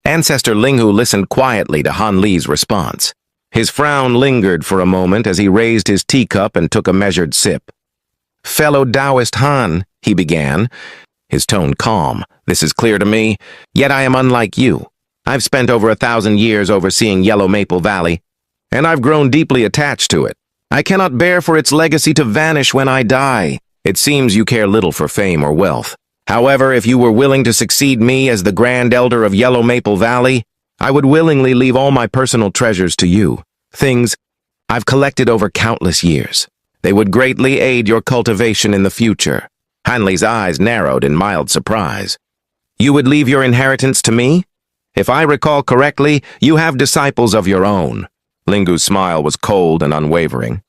Ancestor Linghu listened quietly to Han Li's response. His frown lingered for a moment as he raised his teacup and took a measured sip. "Fellow Taoist Han," he began, his tone calm. "This is clear to me, yet I am unlike you. I've spent over 1,000 years overseeing Yellow Maple Valley, and I've grown deeply attached to it. I cannot bear for its legacy to vanish when I die. It seems you care little for fame or wealth. However, if you were willing to succeed me as the Grand Elder of Yellow Maple Valley, I would willingly leave all my personal treasures to you, things I've collected over countless years. They would greatly aid your cultivation in the future." Han Li's eyes narrowed in mild surprise. "You would leave your inheritance to me? If I recall correctly, you have disciples of your own." Linghu's smile was cold and unwavering.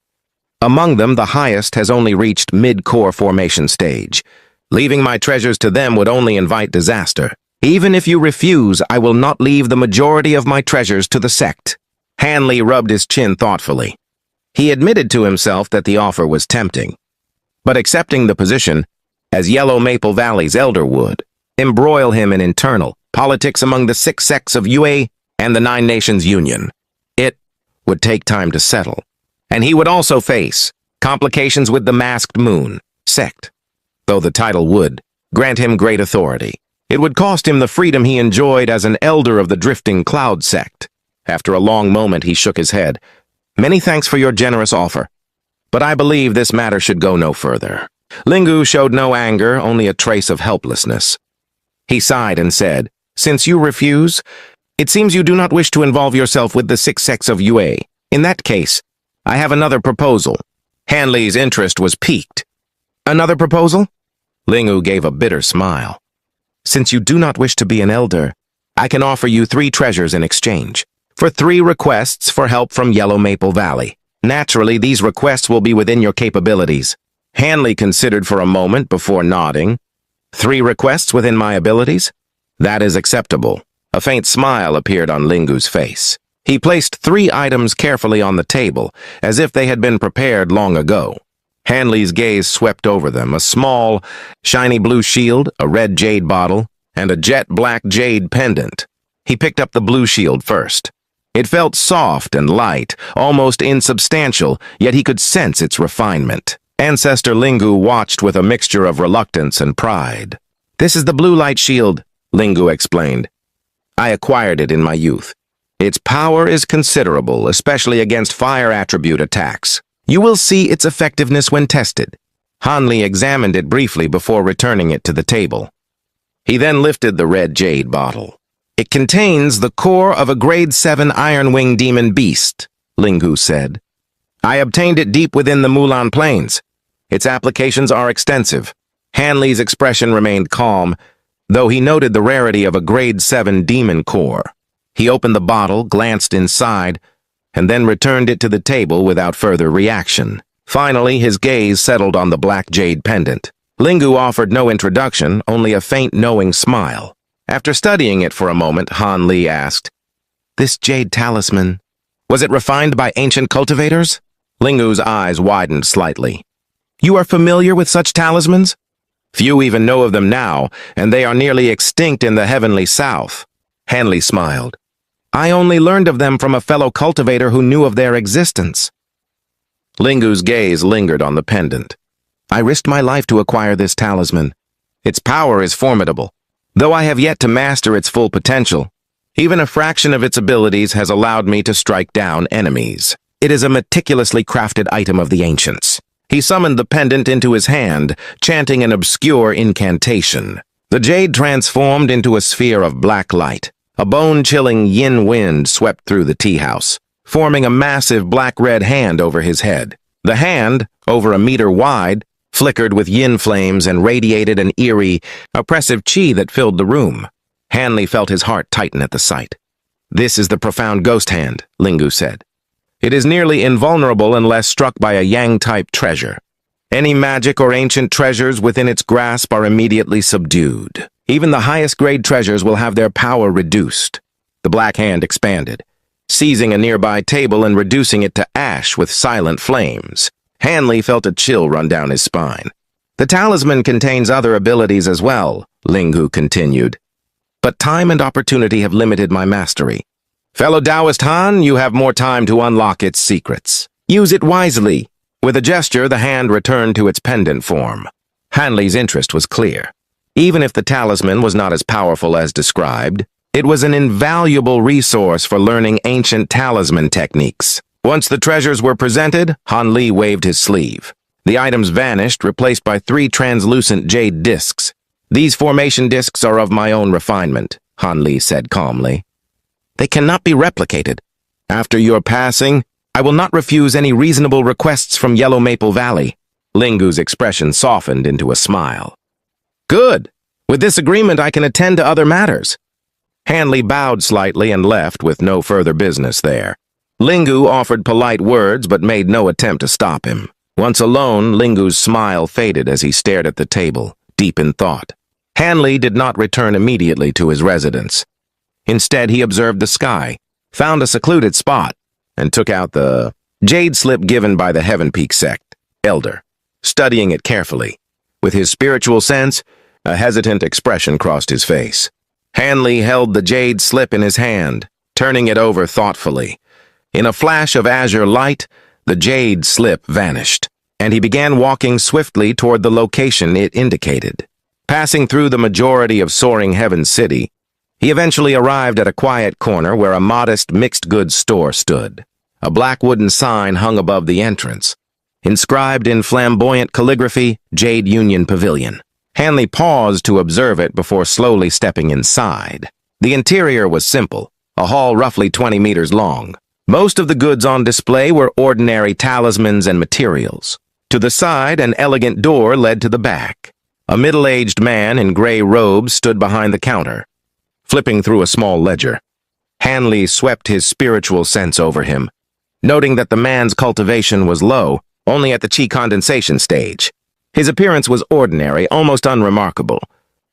"Among them, the highest has only reached mid-core formation stage. Leaving my treasures to them would only invite disaster. Even if you refuse, I will not leave the majority of my treasures to the sect." Han Li rubbed his chin thoughtfully. He admitted to himself that the offer was tempting. But accepting the position, as Yellow Maple Valley's elder would embroil him in internal politics among the 6 sects of Yue and the 9 Nations Union. It would take time to settle. And he would also face complications with the Masked Moon sect. Though the title would grant him great authority, it would cost him the freedom he enjoyed as an elder of the Drifting Cloud sect. After a long moment, he shook his head. "Many thanks for your generous offer, but I believe this matter should go no further." Linghu showed no anger, only a trace of helplessness. He sighed and said, "Since you refuse, it seems you do not wish to involve yourself with the 6 sects of Yue. In that case, I have another proposal." Han Li's interest was piqued. "Another proposal?" Linghu gave a bitter smile. "Since you do not wish to be an elder, I can offer you 3 treasures in exchange for 3 requests for help from Yellow Maple Valley. Naturally, these requests will be within your capabilities." Han Li considered for a moment before nodding. "3 requests within my abilities? That is acceptable." A faint smile appeared on Linghu's face. He placed 3 items carefully on the table, as if they had been prepared long ago. Han Li's gaze swept over them: a small, shiny blue shield, a red jade bottle, and a jet-black jade pendant. He picked up the blue shield first. It felt soft and light, almost insubstantial, yet he could sense its refinement. Ancestor Linghu watched with a mixture of reluctance and pride. "This is the blue light shield," Linghu explained. "I acquired it in my youth. Its power is considerable, especially against fire attribute attacks. You will see its effectiveness when tested." Han Li examined it briefly before returning it to the table. He then lifted the red jade bottle. "It contains the core of a grade 7 Iron Wing Demon Beast," Linghu said. "I obtained it deep within the Mulan Plains. Its applications are extensive." Han Li's expression remained calm, though he noted the rarity of a grade 7 demon core. He opened the bottle, glanced inside, and then returned it to the table without further reaction. Finally, his gaze settled on the black jade pendant. Linghu offered no introduction, only a faint knowing smile. After studying it for a moment, Han Li asked, "This jade talisman, was it refined by ancient cultivators?" Linghu's eyes widened slightly. "You are familiar with such talismans?" "Few even know of them now, and they are nearly extinct in the heavenly south." Han Li smiled. "I only learned of them from a fellow cultivator who knew of their existence." Linghu's gaze lingered on the pendant. "I risked my life to acquire this talisman. Its power is formidable. Though I have yet to master its full potential, even a fraction of its abilities has allowed me to strike down enemies. It is a meticulously crafted item of the ancients." He summoned the pendant into his hand, chanting an obscure incantation. The jade transformed into a sphere of black light. A bone-chilling yin wind swept through the tea house, forming a massive black-red hand over his head. The hand, over a meter wide, flickered with yin flames and radiated an eerie, oppressive chi that filled the room. Han Li felt his heart tighten at the sight. "This is the profound ghost hand," Linghu said. "It is nearly invulnerable unless struck by a yang-type treasure. Any magic or ancient treasures within its grasp are immediately subdued. Even the highest-grade treasures will have their power reduced." The black hand expanded, seizing a nearby table and reducing it to ash with silent flames. Han Li felt a chill run down his spine. "The talisman contains other abilities as well," Linghu continued. but time and opportunity have limited my mastery. Fellow Taoist Han, you have more time to unlock its secrets. Use it wisely." With a gesture, the hand returned to its pendant form. Hanley's interest was clear. Even if the talisman was not as powerful as described, it was an invaluable resource for learning ancient talisman techniques. Once the treasures were presented, Han Li waved his sleeve. The items vanished, replaced by 3 translucent jade discs. "These formation discs are of my own refinement," Han Li said calmly. "They cannot be replicated. After your passing, I will not refuse any reasonable requests from Yellow Maple Valley." Lingu's expression softened into a smile. "Good. With this agreement, I can attend to other matters." Hanley bowed slightly and left with no further business there. Lingu offered polite words but made no attempt to stop him. Once alone, Lingu's smile faded as he stared at the table, deep in thought. Hanley did not return immediately to his residence. Instead, he observed the sky, found a secluded spot, and took out the jade slip given by the Heaven Peak sect, elder, studying it carefully. With his spiritual sense, a hesitant expression crossed his face. Hanley held the jade slip in his hand, turning it over thoughtfully. In a flash of azure light, the jade slip vanished, and he began walking swiftly toward the location it indicated. Passing through the majority of Soaring Heaven City, he eventually arrived at a quiet corner where a modest mixed goods store stood. A black wooden sign hung above the entrance, inscribed in flamboyant calligraphy, Jade Union Pavilion. Hanley paused to observe it before slowly stepping inside. The interior was simple, a hall roughly 20 meters long. Most of the goods on display were ordinary talismans and materials. To the side, an elegant door led to the back. A middle-aged man in gray robes stood behind the counter, flipping through a small ledger. Hanley swept his spiritual sense over him, noting that the man's cultivation was low, only at the chi condensation stage. His appearance was ordinary, almost unremarkable.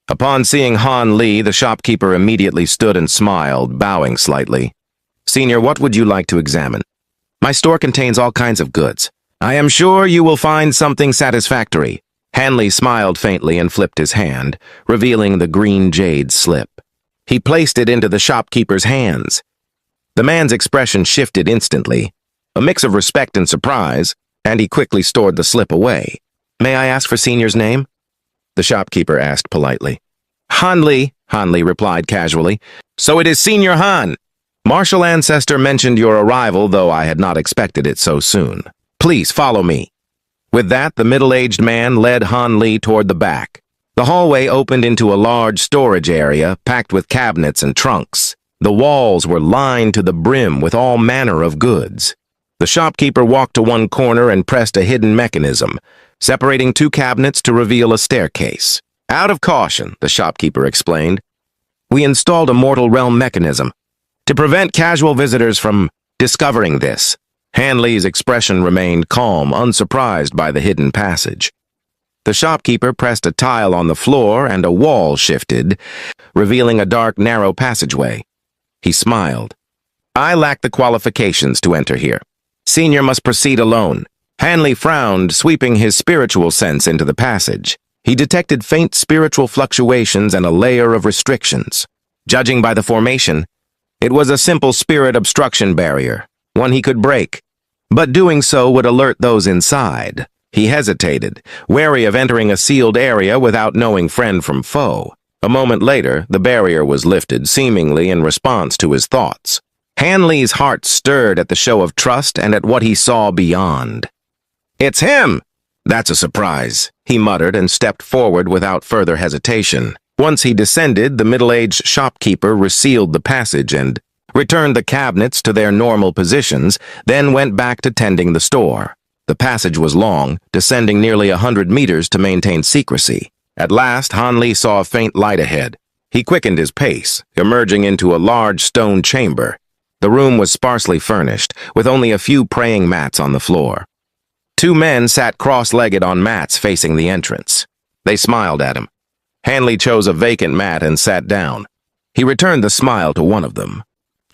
Upon seeing Han Li, the shopkeeper immediately stood and smiled, bowing slightly. "Senior, what would you like to examine?" "My store contains all kinds of goods. I am sure you will find something satisfactory." Hanley smiled faintly and flipped his hand, revealing the green jade slip. He placed it into the shopkeeper's hands. The man's expression shifted instantly, a mix of respect and surprise, and he quickly stored the slip away. "May I ask for Senior's name?" the shopkeeper asked politely. Han Li replied casually. "So it is Senior Han. Martial ancestor mentioned your arrival, though I had not expected it so soon. Please follow me." With that, the middle-aged man led Han Li toward the back. The hallway opened into a large storage area packed with cabinets and trunks. The walls were lined to the brim with all manner of goods. The shopkeeper walked to one corner and pressed a hidden mechanism, separating 2 cabinets to reveal a staircase. "Out of caution," the shopkeeper explained, "we installed a mortal realm mechanism to prevent casual visitors from discovering this." Hanley's expression remained calm, unsurprised by the hidden passage. The shopkeeper pressed a tile on the floor and a wall shifted, revealing a dark, narrow passageway. He smiled. "I lack the qualifications to enter here. Senior must proceed alone." Hanley frowned, sweeping his spiritual sense into the passage. He detected faint spiritual fluctuations and a layer of restrictions. Judging by the formation, it was a simple spirit obstruction barrier, one he could break. But doing so would alert those inside. He hesitated, wary of entering a sealed area without knowing friend from foe. A moment later, the barrier was lifted, seemingly in response to his thoughts. Hanley's heart stirred at the show of trust and at what he saw beyond. "It's him!" "That's a surprise," he muttered and stepped forward without further hesitation. Once he descended, the middle-aged shopkeeper resealed the passage and returned the cabinets to their normal positions, then went back to tending the store. The passage was long, descending nearly 100 meters to maintain secrecy. At last, Han Li saw a faint light ahead. He quickened his pace, emerging into a large stone chamber. The room was sparsely furnished, with only a few praying mats on the floor. 2 men sat cross-legged on mats facing the entrance. They smiled at him. Hanley chose a vacant mat and sat down. He returned the smile to one of them.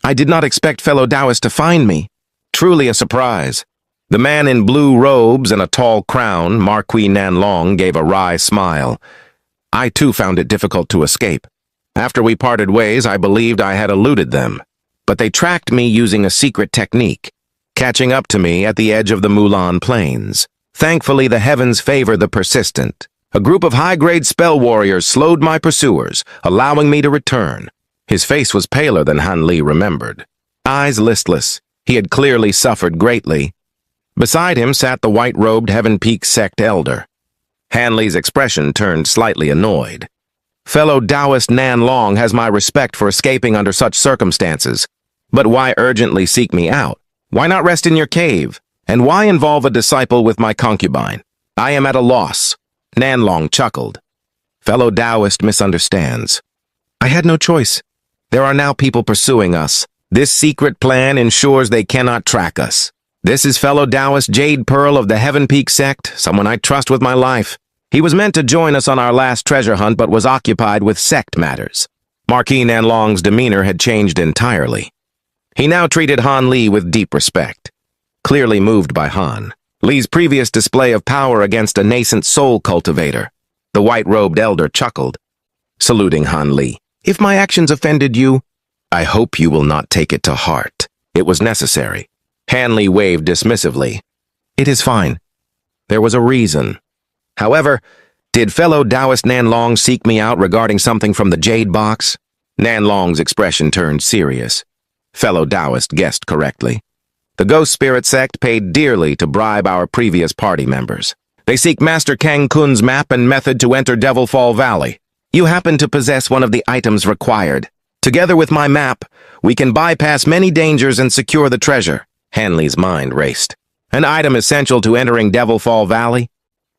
"I did not expect fellow Taoists to find me. Truly a surprise." The man in blue robes and a tall crown, Marquis Nanlong, gave a wry smile. "I too found it difficult to escape." After we parted ways, I believed I had eluded them, but they tracked me using a secret technique, catching up to me at the edge of the Mulan Plains. Thankfully, the heavens favor the persistent. A group of high-grade spell warriors slowed my pursuers, allowing me to return. His face was paler than Han Li remembered. Eyes listless, he had clearly suffered greatly. Beside him sat the white-robed Heaven Peak sect elder. Han Li's expression turned slightly annoyed. Fellow Taoist Nan Long has my respect for escaping under such circumstances. But why urgently seek me out? Why not rest in your cave? And why involve a disciple with my concubine? I am at a loss. Nan Long chuckled. Fellow Taoist misunderstands. I had no choice. There are now people pursuing us. This secret plan ensures they cannot track us. This is fellow Taoist Jade Pearl of the Heaven Peak sect, someone I trust with my life. He was meant to join us on our last treasure hunt but was occupied with sect matters. Marquis Nan Long's demeanor had changed entirely. He now treated Han Li with deep respect. Clearly moved by Han Li's previous display of power against a nascent soul cultivator, the white-robed elder chuckled, saluting Han Li. If my actions offended you, I hope you will not take it to heart. It was necessary. Han Li waved dismissively. It is fine. There was a reason. However, did fellow Taoist Nan Long seek me out regarding something from the Jade Box? Nan Long's expression turned serious. Fellow Taoist guessed correctly. The Ghost Spirit sect paid dearly to bribe our previous party members. They seek Master Kang Kun's map and method to enter Devil Fall Valley. You happen to possess one of the items required. Together with my map, we can bypass many dangers and secure the treasure. Han Li's mind raced. An item essential to entering Devil Fall Valley?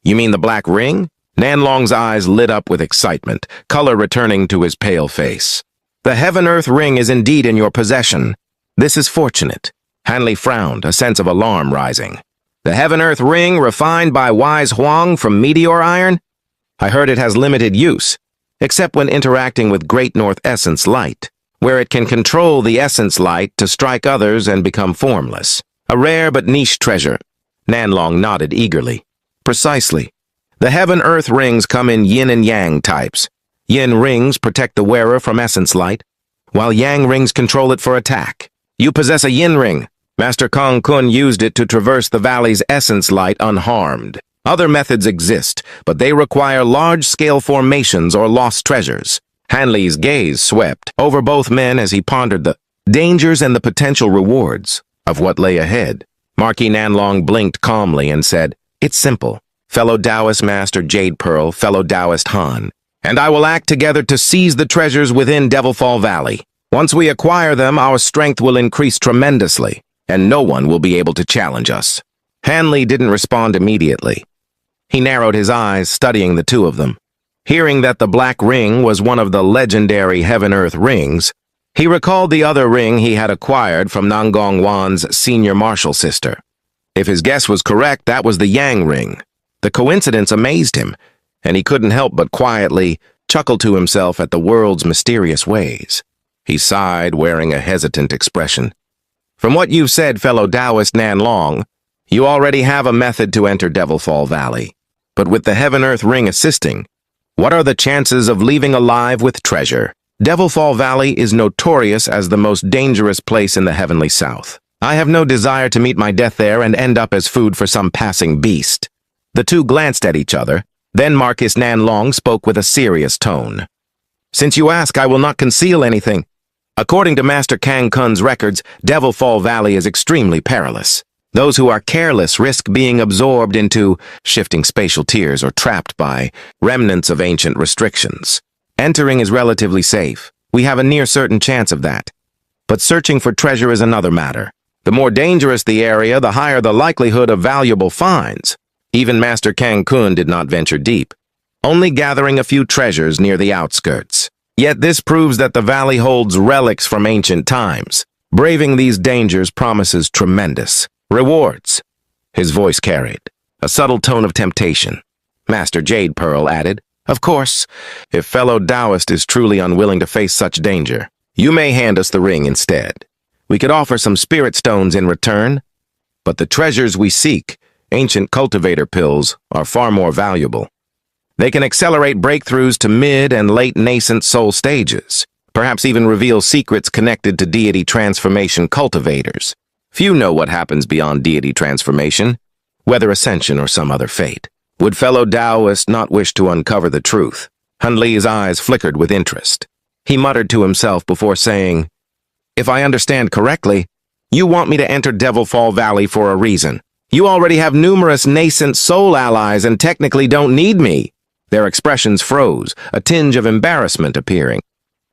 You mean the black ring? Nan Long's eyes lit up with excitement, color returning to his pale face. The Heaven-Earth ring is indeed in your possession. This is fortunate. Han Li frowned, a sense of alarm rising. The Heaven-Earth ring refined by Wise Huang from meteor iron? I heard it has limited use, except when interacting with Great North Essence Light, where it can control the Essence Light to strike others and become formless. A rare but niche treasure. Nan Long nodded eagerly. Precisely. The Heaven-Earth rings come in yin and yang types. Yin rings protect the wearer from Essence Light, while yang rings control it for attack. You possess a yin ring. Master Kang Kun used it to traverse the valley's Essence Light unharmed. Other methods exist, but they require large-scale formations or lost treasures. Han Li's gaze swept over both men as he pondered the dangers and the potential rewards of what lay ahead. Marquis Nan Long blinked calmly and said, It's simple. Fellow Taoist Master Jade Pearl, fellow Taoist Han, and I will act together to seize the treasures within Devil Fall Valley. Once we acquire them, our strength will increase tremendously, and no one will be able to challenge us. Han Li didn't respond immediately. He narrowed his eyes, studying the two of them. Hearing that the black ring was one of the legendary Heaven-Earth rings, he recalled the other ring he had acquired from Nangong Wan's senior martial sister. If his guess was correct, that was the Yang ring. The coincidence amazed him, and he couldn't help but quietly chuckle to himself at the world's mysterious ways. He sighed, wearing a hesitant expression. From what you've said, fellow Taoist Nan Long, you already have a method to enter Devil Fall Valley. But with the Heaven-Earth ring assisting, what are the chances of leaving alive with treasure? Devil Fall Valley is notorious as the most dangerous place in the Heavenly South. I have no desire to meet my death there and end up as food for some passing beast. The two glanced at each other. Then Marquis Nan Long spoke with a serious tone. Since you ask, I will not conceal anything. According to Master Kang Kun's records, Devil Fall Valley is extremely perilous. Those who are careless risk being absorbed into shifting spatial tiers or trapped by remnants of ancient restrictions. Entering is relatively safe. We have a near certain chance of that. But searching for treasure is another matter. The more dangerous the area, the higher the likelihood of valuable finds. Even Master Kang Kun did not venture deep, only gathering a few treasures near the outskirts. Yet this proves that the valley holds relics from ancient times. Braving these dangers promises tremendous rewards. His voice carried a subtle tone of temptation. Master Jade Pearl added, Of course, if fellow Taoist is truly unwilling to face such danger, you may hand us the ring instead. We could offer some spirit stones in return, but the treasures we seek, ancient cultivator pills, are far more valuable. They can accelerate breakthroughs to mid and late nascent soul stages, perhaps even reveal secrets connected to deity transformation cultivators. Few know what happens beyond deity transformation, whether ascension or some other fate. Would fellow Taoist not wish to uncover the truth? Han Li's eyes flickered with interest. He muttered to himself before saying, "If I understand correctly, you want me to enter Devil Fall Valley for a reason. You already have numerous nascent soul allies and technically don't need me." Their expressions froze, a tinge of embarrassment appearing.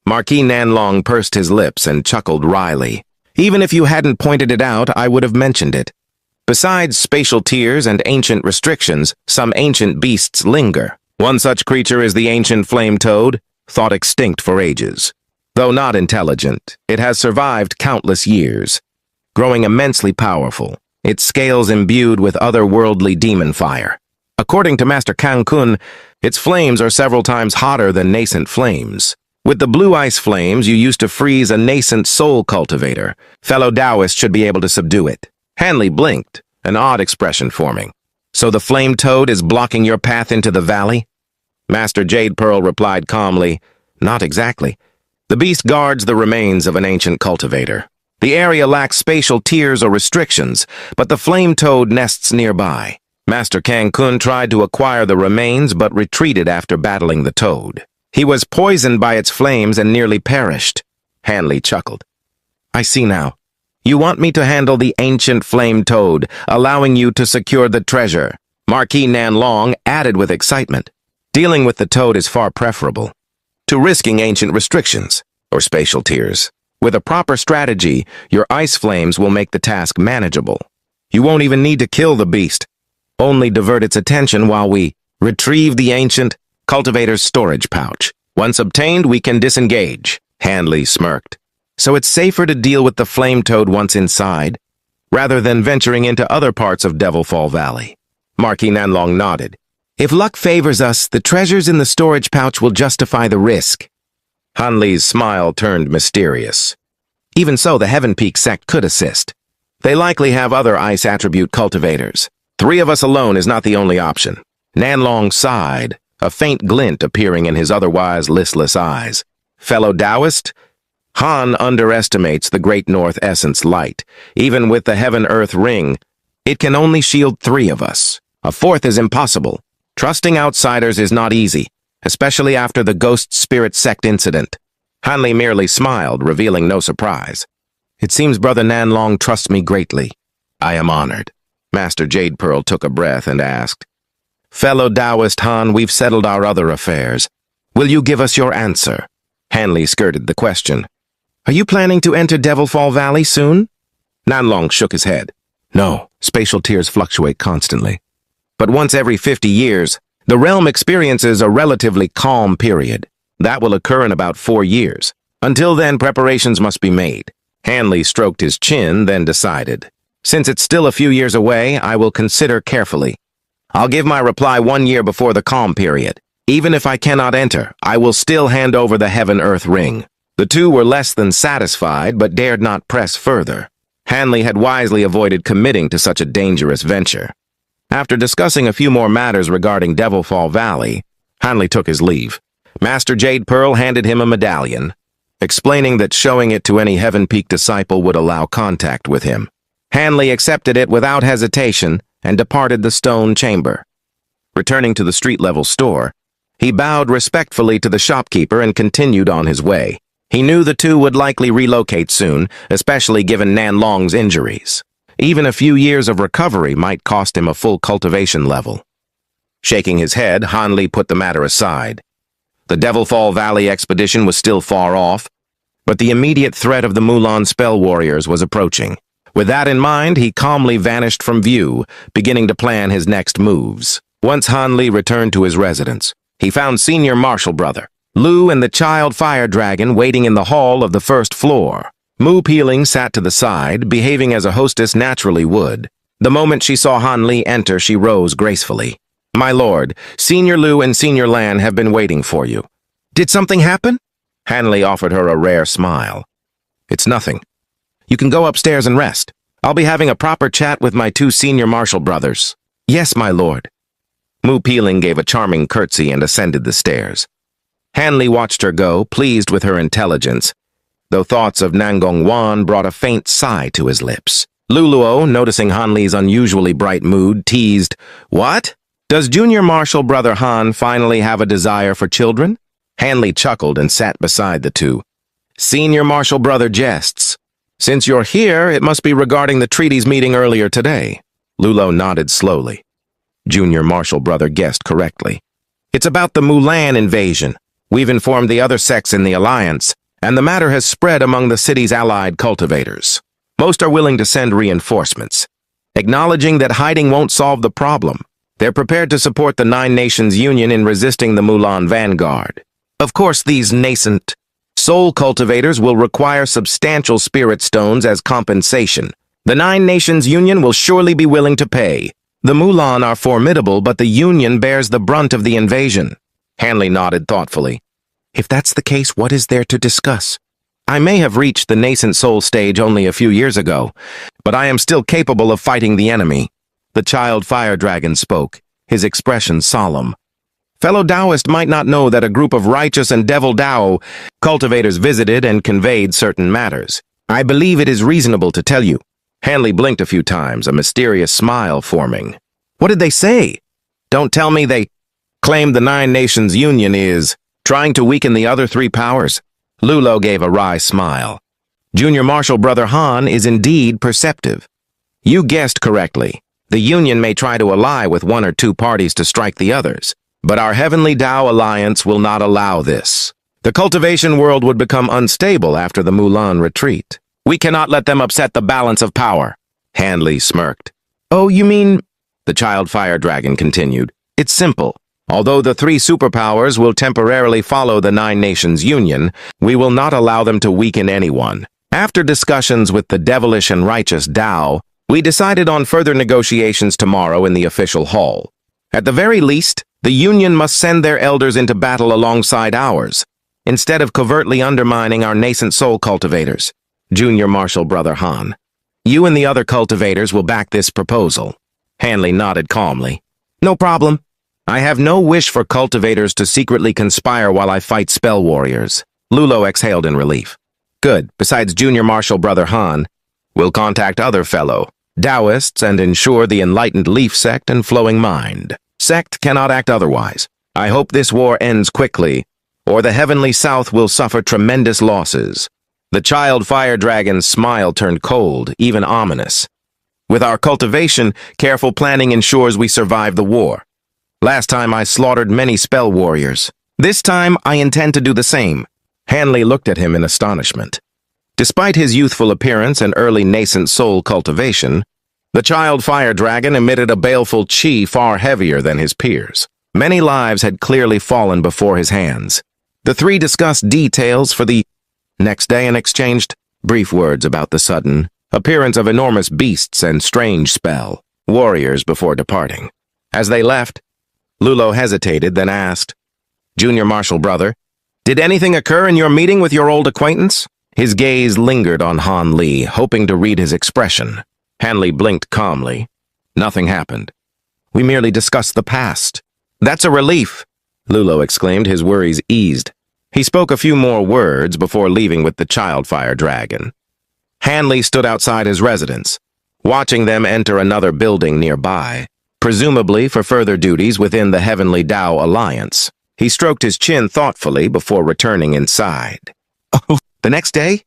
Marquis Nanlong pursed his lips and chuckled wryly. "Even if you hadn't pointed it out, I would have mentioned it. Besides spatial tiers and ancient restrictions, some ancient beasts linger. One such creature is the ancient flame toad, thought extinct for ages. Though not intelligent, it has survived countless years. Growing immensely powerful, its scales imbued with otherworldly demon fire. According to Master Cancun, its flames are several times hotter than nascent flames. With the blue ice flames, you used to freeze a nascent soul cultivator. Fellow Taoist should be able to subdue it." Hanley blinked, an odd expression forming. "So the flame toad is blocking your path into the valley?" Master Jade Pearl replied calmly, "Not exactly. The beast guards the remains of an ancient cultivator. The area lacks spatial tiers or restrictions, but the flame toad nests nearby. Master Cancun tried to acquire the remains but retreated after battling the toad. He was poisoned by its flames and nearly perished." Hanley chuckled. "I see now. You want me to handle the ancient flame toad, allowing you to secure the treasure." Marquis Nanlong added with excitement. "Dealing with the toad is far preferable to risking ancient restrictions or spatial tiers. With a proper strategy, your ice flames will make the task manageable. You won't even need to kill the beast. Only divert its attention while we retrieve the ancient cultivator's storage pouch. Once obtained, we can disengage." Hanley smirked. "So it's safer to deal with the flame toad once inside, rather than venturing into other parts of Devil Fall Valley." Marquis Nanlong nodded. "If luck favors us, the treasures in the storage pouch will justify the risk." Han Li's smile turned mysterious. "Even so, the Heaven Peak sect could assist. They likely have other ice attribute cultivators. 3 of us alone is not the only option." Nanlong sighed, a faint glint appearing in his otherwise listless eyes. "Fellow Taoist, Han underestimates the Great North Essence light. Even with the Heaven-Earth ring, it can only shield 3 of us. A 4th is impossible. Trusting outsiders is not easy, especially after the Ghost Spirit Sect incident." Hanley merely smiled, revealing no surprise. "It seems Brother Nanlong trusts me greatly. I am honored." Master Jade Pearl took a breath and asked, "Fellow Taoist Han, we've settled our other affairs. Will you give us your answer?" Hanley skirted the question. "Are you planning to enter Devil Fall Valley soon?" Nanlong shook his head. "No, spatial tiers fluctuate constantly. But once every 50 years, the realm experiences a relatively calm period. That will occur in about 4 years. Until then, preparations must be made." Hanley stroked his chin, then decided, "Since it's still a few years away, I will consider carefully. I'll give my reply 1 year before the calm period. Even if I cannot enter, I will still hand over the Heaven-Earth ring." The two were less than satisfied, but dared not press further. Hanley had wisely avoided committing to such a dangerous venture. After discussing a few more matters regarding Devil Fall Valley, Hanley took his leave. Master Jade Pearl handed him a medallion, explaining that showing it to any Heaven Peak disciple would allow contact with him. Hanley accepted it without hesitation and departed the stone chamber. Returning to the street-level store, he bowed respectfully to the shopkeeper and continued on his way. He knew the two would likely relocate soon, especially given Nanlong's injuries. Even a few years of recovery might cost him a full cultivation level. Shaking his head, Hanley put the matter aside. The Devil Fall Valley expedition was still far off, but the immediate threat of the Mulan spell warriors was approaching. With that in mind, he calmly vanished from view, beginning to plan his next moves. Once Hanley returned to his residence, he found Senior Marshal Brother Lu and the child fire dragon waiting in the hall of the first floor. Mu Peeling sat to the side, behaving as a hostess naturally would. The moment she saw Hanley enter, she rose gracefully. "My lord, Senior Lu and Senior Lan have been waiting for you." "Did something happen?" Hanley offered her a rare smile. "It's nothing. You can go upstairs and rest. I'll be having a proper chat with my 2 senior marshal brothers." "Yes, my lord." Mu Peeling gave a charming curtsy and ascended the stairs. Hanley watched her go, pleased with her intelligence, though thoughts of Nangong Wan brought a faint sigh to his lips. Luluo, noticing Hanley's unusually bright mood, teased, "What? Does Junior Marshal Brother Han finally have a desire for children?" Hanley chuckled and sat beside the two. "Senior Marshal Brother jests. Since you're here, it must be regarding the treaties meeting earlier today." Lulo nodded slowly. Junior Marshal Brother guessed correctly. "It's about the Mulan invasion. We've informed the other sects in the alliance, and the matter has spread among the city's allied cultivators. Most are willing to send reinforcements. Acknowledging that hiding won't solve the problem, they're prepared to support the Nine Nations Union in resisting the Mulan vanguard. Of course, these nascent soul cultivators will require substantial spirit stones as compensation. The Nine Nations Union will surely be willing to pay. The Mulan are formidable, but the Union bears the brunt of the invasion." Hanley nodded thoughtfully. "If that's the case, what is there to discuss? I may have reached the nascent soul stage only a few years ago, but I am still capable of fighting the enemy." The child fire dragon spoke, his expression solemn. "Fellow Taoist might not know that a group of righteous and devil Tao cultivators visited and conveyed certain matters. I believe it is reasonable to tell you." Hanley blinked a few times, a mysterious smile forming. "What did they say?" "Don't tell me they claim the Nine Nations Union is trying to weaken the other three powers." Lulo gave a wry smile. "Junior Marshal Brother Han is indeed perceptive. You guessed correctly. The Union may try to ally with one or two parties to strike the others, but our Heavenly Tao Alliance will not allow this. The cultivation world would become unstable after the Mulan retreat. We cannot let them upset the balance of power." Hanley smirked. "Oh, you mean—" the child fire dragon continued. "It's simple. Although the three superpowers will temporarily follow the Nine Nations Union, we will not allow them to weaken anyone. After discussions with the devilish and righteous Tao, we decided on further negotiations tomorrow in the official hall. At the very least, the Union must send their elders into battle alongside ours, instead of covertly undermining our nascent soul cultivators. Junior Marshal Brother Han, you and the other cultivators will back this proposal." Hanley nodded calmly. "No problem. I have no wish for cultivators to secretly conspire while I fight spell warriors." Lulo exhaled in relief. "Good. Besides Junior Marshal Brother Han, we'll contact other fellow Taoists and ensure the enlightened Leaf Sect and Flowing Mind Sect cannot act otherwise. I hope this war ends quickly, or the Heavenly South will suffer tremendous losses." The child fire dragon's smile turned cold, even ominous. "With our cultivation, careful planning ensures we survive the war. Last time I slaughtered many spell warriors. This time I intend to do the same." Hanley looked at him in astonishment. Despite his youthful appearance and early nascent soul cultivation, the child fire dragon emitted a baleful chi far heavier than his peers. Many lives had clearly fallen before his hands. The three discussed details for the next day and exchanged brief words about the sudden appearance of enormous beasts and strange spell warriors before departing. As they left, Lulo hesitated, then asked, "Junior Marshal Brother, did anything occur in your meeting with your old acquaintance?" His gaze lingered on Han Li, hoping to read his expression. Hanley blinked calmly. "Nothing happened. We merely discussed the past." "That's a relief," Lulo exclaimed, his worries eased. He spoke a few more words before leaving with the child fire dragon. Hanley stood outside his residence, watching them enter another building nearby, presumably for further duties within the Heavenly Tao Alliance. He stroked his chin thoughtfully before returning inside. The next day,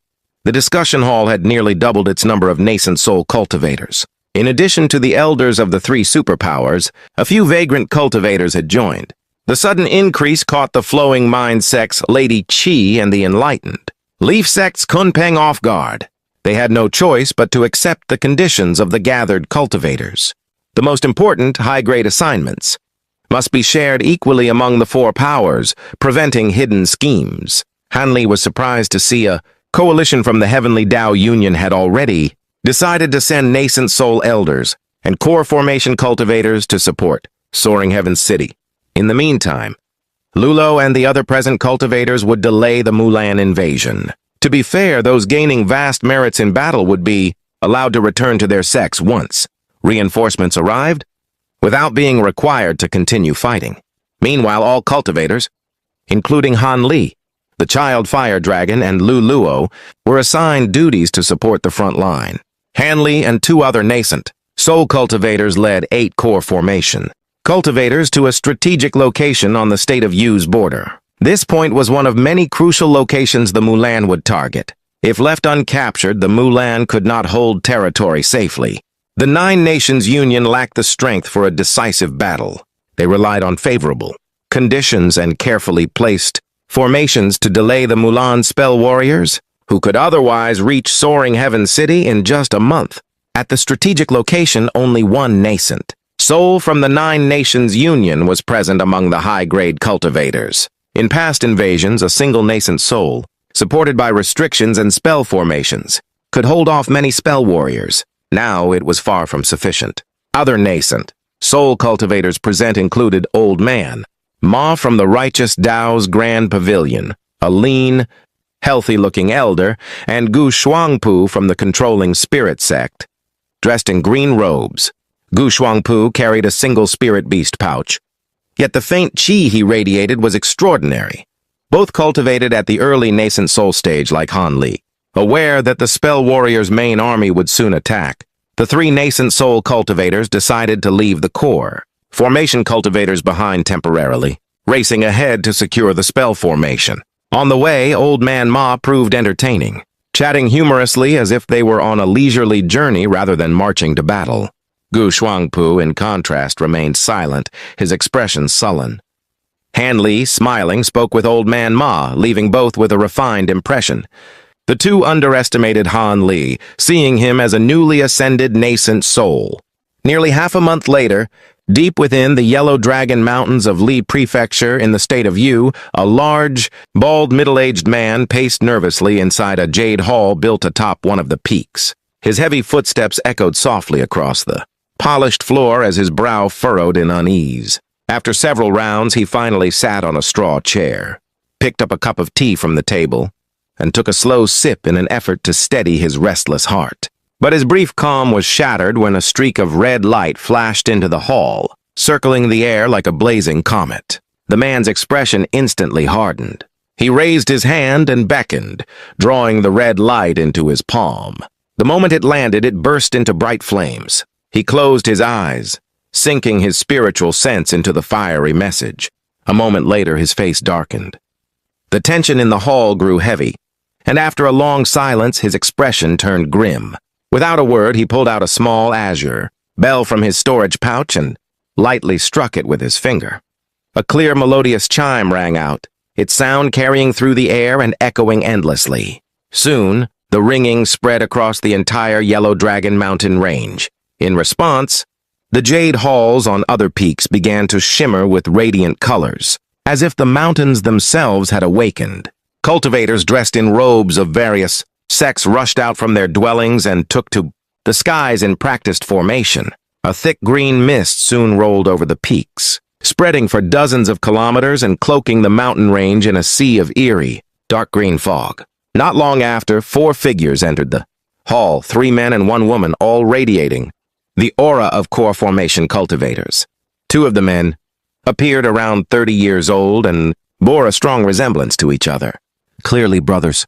the discussion hall had nearly doubled its number of nascent soul cultivators. In addition to the elders of the three superpowers, a few vagrant cultivators had joined. The sudden increase caught the Flowing Mind sects Lady Qi and the Enlightened. Leaf sects Kunpeng off guard. They had no choice but to accept the conditions of the gathered cultivators. The most important high-grade assignments must be shared equally among the four powers, preventing hidden schemes. Hanley was surprised to see a coalition from the Heavenly Tao Union had already decided to send nascent soul elders and core formation cultivators to support Soaring Heaven City. In the meantime, Lulo and the other present cultivators would delay the Mulan invasion. To be fair, those gaining vast merits in battle would be allowed to return to their sects once reinforcements arrived, without being required to continue fighting. Meanwhile, all cultivators, including Han Li, the child fire dragon, and Lu Luo, were assigned duties to support the front line. Han Li and 2 other nascent soul cultivators led 8-core formation, cultivators to a strategic location on the state of Yu's border. This point was one of many crucial locations the Mulan would target. If left uncaptured, the Mulan could not hold territory safely. The 9 Nations Union lacked the strength for a decisive battle. They relied on favorable conditions and carefully placed formations to delay the Mulan spell warriors, who could otherwise reach Soaring Heaven City in just a month. At the strategic location, only 1 nascent soul from the 9 Nations Union was present among the high-grade cultivators. In past invasions, a single nascent soul, supported by restrictions and spell formations, could hold off many spell warriors. Now it was far from sufficient. Other nascent soul cultivators present included Old Man Ma from the Righteous Dao's Grand Pavilion, a lean, healthy-looking elder, and Gu Shuangpu from the Controlling Spirit sect, dressed in green robes. Gu Shuangpu carried a single spirit beast pouch, yet the faint qi he radiated was extraordinary. Both cultivated at the early nascent soul stage like Han Li. Aware that the spell warrior's main army would soon attack, the 3 nascent soul cultivators decided to leave the core formation cultivators behind temporarily, racing ahead to secure the spell formation. On the way, Old Man Ma proved entertaining, chatting humorously as if they were on a leisurely journey rather than marching to battle. Gu Shuangpu, in contrast, remained silent, his expression sullen. Han Li, smiling, spoke with Old Man Ma, leaving both with a refined impression. The 2 underestimated Han Li, seeing him as a newly ascended nascent soul. Nearly half a month later, deep within the Yellow Dragon Mountains of Li Prefecture in the state of Yu, a large, bald, middle-aged man paced nervously inside a jade hall built atop one of the peaks. His heavy footsteps echoed softly across the polished floor as his brow furrowed in unease. After several rounds, he finally sat on a straw chair, picked up a cup of tea from the table, and took a slow sip in an effort to steady his restless heart. But his brief calm was shattered when a streak of red light flashed into the hall, circling the air like a blazing comet. The man's expression instantly hardened. He raised his hand and beckoned, drawing the red light into his palm. The moment it landed, it burst into bright flames. He closed his eyes, sinking his spiritual sense into the fiery message. A moment later, his face darkened. The tension in the hall grew heavy, and after a long silence, his expression turned grim. Without a word, he pulled out a small azure bell from his storage pouch and lightly struck it with his finger. A clear, melodious chime rang out, its sound carrying through the air and echoing endlessly. Soon, the ringing spread across the entire Yellow Dragon Mountain range. In response, the jade halls on other peaks began to shimmer with radiant colors, as if the mountains themselves had awakened. Cultivators dressed in robes of various sects rushed out from their dwellings and took to the skies in practiced formation. A thick green mist soon rolled over the peaks, spreading for dozens of kilometers and cloaking the mountain range in a sea of eerie, dark green fog. Not long after, 4 figures entered the hall, 3 men and 1 woman, all radiating the aura of core formation cultivators. 2 of the men appeared around 30 years old and bore a strong resemblance to each other. Clearly brothers.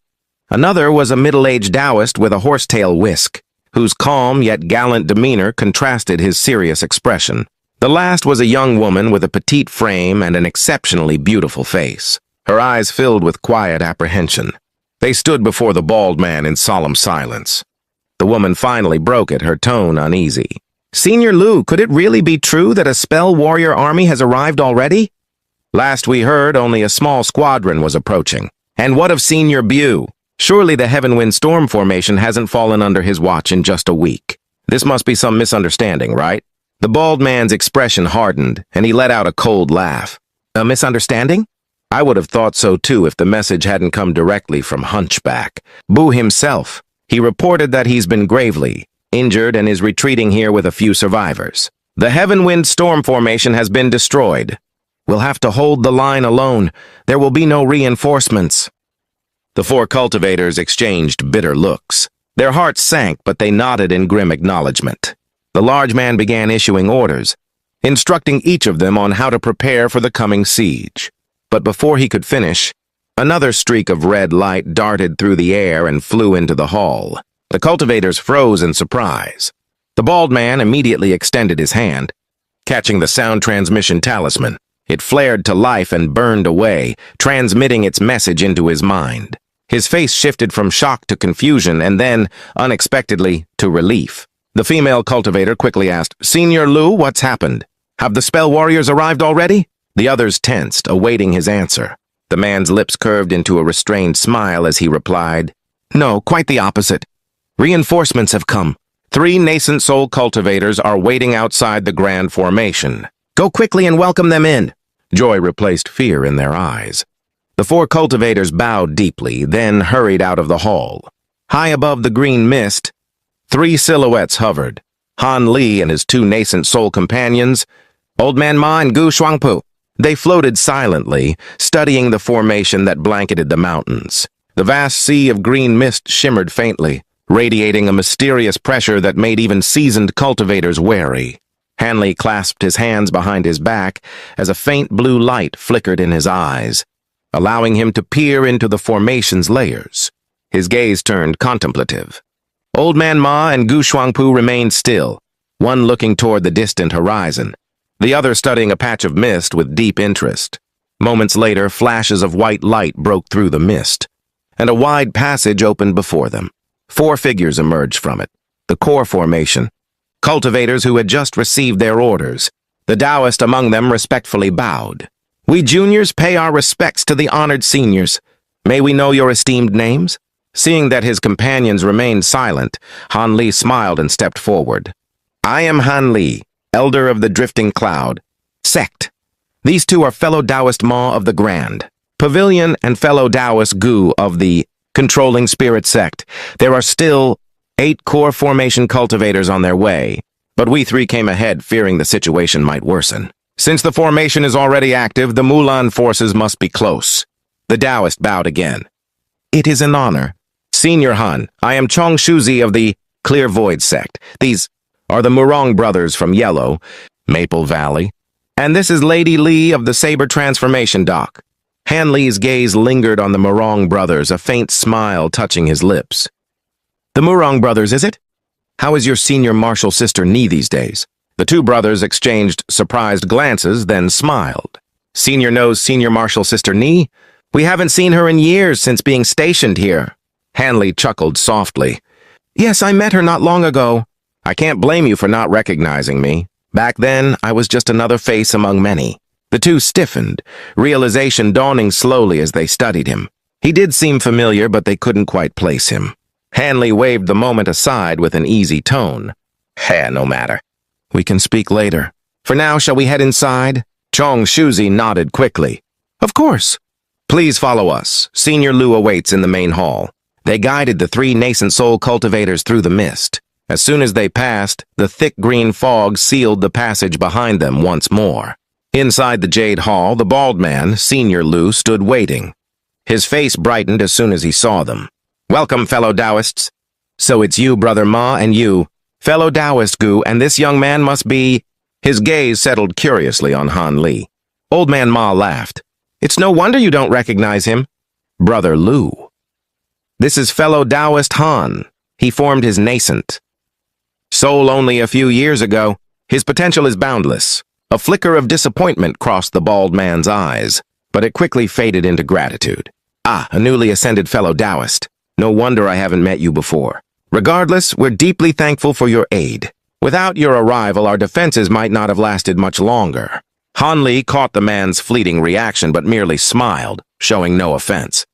Another was a middle-aged Taoist with a horsetail whisk, whose calm yet gallant demeanor contrasted his serious expression. The last was a young woman with a petite frame and an exceptionally beautiful face, her eyes filled with quiet apprehension. They stood before the bald man in solemn silence. The woman finally broke it, her tone uneasy. "Senior Lu, could it really be true that a spell warrior army has arrived already? Last we heard, only a small squadron was approaching. And what of Senior Bu? Surely the Heavenwind Storm formation hasn't fallen under his watch in just a week. This must be some misunderstanding, right?" The bald man's expression hardened, and he let out a cold laugh. "A misunderstanding? I would have thought so too if the message hadn't come directly from Hunchback Bu himself. He reported that he's been gravely injured and is retreating here with a few survivors. The Heavenwind Storm formation has been destroyed. We'll have to hold the line alone. There will be no reinforcements." The 4 cultivators exchanged bitter looks. Their hearts sank, but they nodded in grim acknowledgement. The large man began issuing orders, instructing each of them on how to prepare for the coming siege. But before he could finish, another streak of red light darted through the air and flew into the hall. The cultivators froze in surprise. The bald man immediately extended his hand, catching the sound transmission talisman. It flared to life and burned away, transmitting its message into his mind. His face shifted from shock to confusion and then, unexpectedly, to relief. The female cultivator quickly asked, "Senior Lu, what's happened? Have the spell warriors arrived already?" The others tensed, awaiting his answer. The man's lips curved into a restrained smile as he replied, "No, quite the opposite. Reinforcements have come. 3 nascent soul cultivators are waiting outside the grand formation. Go quickly and welcome them in." Joy replaced fear in their eyes. The 4 cultivators bowed deeply, then hurried out of the hall. High above the green mist, 3 silhouettes hovered. Han Li and his 2 nascent soul companions, Old Man Ma and Gu Shuangpu. They floated silently, studying the formation that blanketed the mountains. The vast sea of green mist shimmered faintly, radiating a mysterious pressure that made even seasoned cultivators wary. Hanley clasped his hands behind his back as a faint blue light flickered in his eyes, allowing him to peer into the formation's layers. His gaze turned contemplative. Old Man Ma and Gu Shuangpu remained still, one looking toward the distant horizon, the other studying a patch of mist with deep interest. Moments later, flashes of white light broke through the mist, and a wide passage opened before them. 4 figures emerged from it. The core formation, cultivators who had just received their orders. The Taoist among them respectfully bowed. "We juniors pay our respects to the honored seniors. May we know your esteemed names?" Seeing that his companions remained silent, Han Li smiled and stepped forward. "I am Han Li, Elder of the Drifting Cloud. Sect. These 2 are fellow Taoist Ma of the Grand. Pavilion and fellow Taoist Gu of the Controlling Spirit Sect. There are still 8 core formation cultivators on their way, but we 3 came ahead fearing the situation might worsen. Since the formation is already active, the Mulan forces must be close." The Taoist bowed again. "It is an honor. Senior Han, I am Chong Shuzi of the Clear Void Sect. These are the Murong brothers from Yellow, Maple Valley. And this is Lady Li of the Saber Transformation Dock." Han Li's gaze lingered on the Murong brothers, a faint smile touching his lips. "The Murong brothers, is it? How is your senior martial sister Ni these days?" The 2 brothers exchanged surprised glances, then smiled. "Senior knows senior martial sister Ni? We haven't seen her in years since being stationed here." Hanley chuckled softly. "Yes, I met her not long ago. I can't blame you for not recognizing me. Back then, I was just another face among many." The 2 stiffened, realization dawning slowly as they studied him. He did seem familiar, but they couldn't quite place him. Hanley waved the moment aside with an easy tone. No matter. We can speak later. For now, shall we head inside?" Chong Shuzi nodded quickly. "Of course. Please follow us. Senior Lu awaits in the main hall." They guided the 3 nascent soul cultivators through the mist. As soon as they passed, the thick green fog sealed the passage behind them once more. Inside the Jade Hall, the bald man, Senior Lu, stood waiting. His face brightened as soon as he saw them. "Welcome, fellow Taoists. So it's you, Brother Ma, and you, fellow Taoist Gu, and this young man must be—" His gaze settled curiously on Han Li. Old Man Ma laughed. "It's no wonder you don't recognize him. Brother Lu. This is fellow Taoist Han. He formed his nascent soul only a few years ago. His potential is boundless." A flicker of disappointment crossed the bald man's eyes, but it quickly faded into gratitude. "Ah, a newly ascended fellow Taoist. No wonder I haven't met you before. Regardless, we're deeply thankful for your aid. Without your arrival, our defenses might not have lasted much longer." Han Li caught the man's fleeting reaction but merely smiled, showing no offense.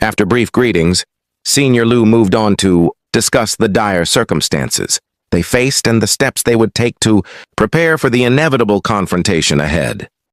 After brief greetings, Senior Lu moved on to discuss the dire circumstances they faced and the steps they would take to prepare for the inevitable confrontation ahead.